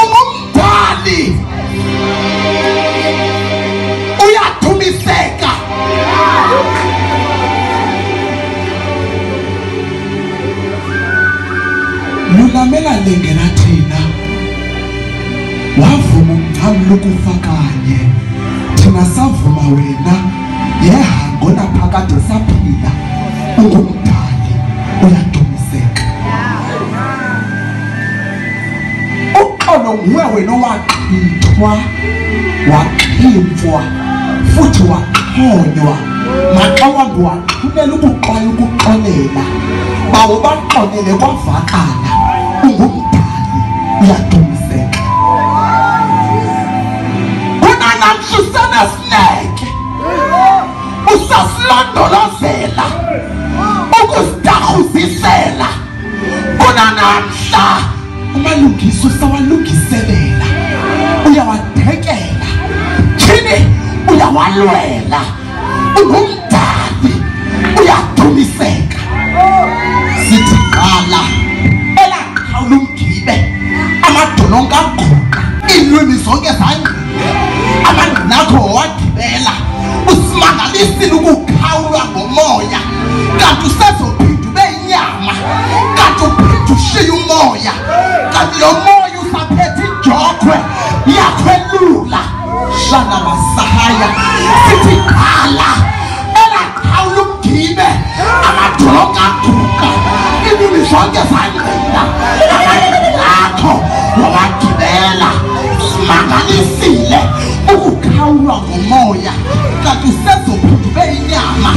Umumdali uyathumiseka. Lulamela lengena thina wavuma umthamo lokufa kanye thina savuma wena yehango naphakade saphila. Ungumdali uyadumiseka. Uxolo nguwe wena owaqhithwa waqhimfwa futhi waxhonywa maxa wambi waxhulela ukuxola ukuxolela bawo baxolele kwavakala. Ungumdali uyadumiseka. Kunanamhla usenesineke usasilondolozela ukusidahuzisela. Kunanamhla amalungiso sawalungiselela uyawadekela thini uyawalwela. Ungumdali uyadumiseka. Sithi qala elaqhawula umgibe amadolonga agqoqa iilwimi zonke zangqile amangqina akho wagibela. Usimangalisile ukukhawulwa ngomoya kanti usezophinda ube inyama kanti uphinda ushiye umoya kanti lo moya usaphethe ijokhwe yakhwelula. Shana basahaya sithi qala elaqhawula umgibe amadolonga agqoqa iilwimi zonke zangqina amangqina akho wawagibela. Simangalisile ukukhawulwa ngomoya kanti usezophinda ube inyama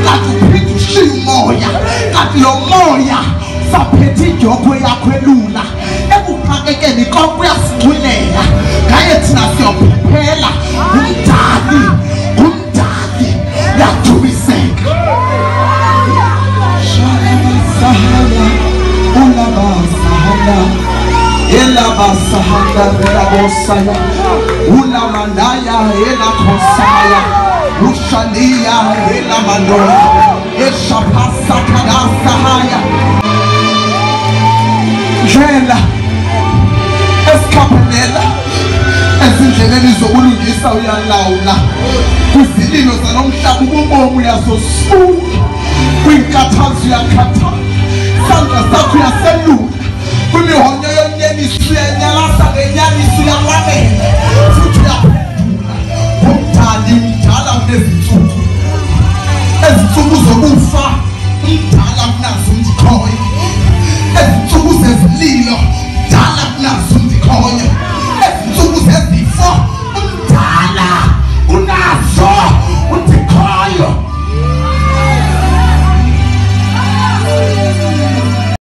kanti uphinda ushiye umoya kanti lo moya saphethe ijokhwe yakhwelula. Ekuxakekeni konke uyasingcwilela ngaye thina siyophephela. Umdali umdali uyadumiseka. Shalabasahana ulabasahana elabasahana relabosaya ulamanaya elakhosaya ushaliya elamanoya eshapasakadasahaya. Njela esikhaphela ezindleleni zokulungisa uyalawula. Kwizililo zalomhlaba ububomu uyazosula. Kwinkathazo uyakhathaza.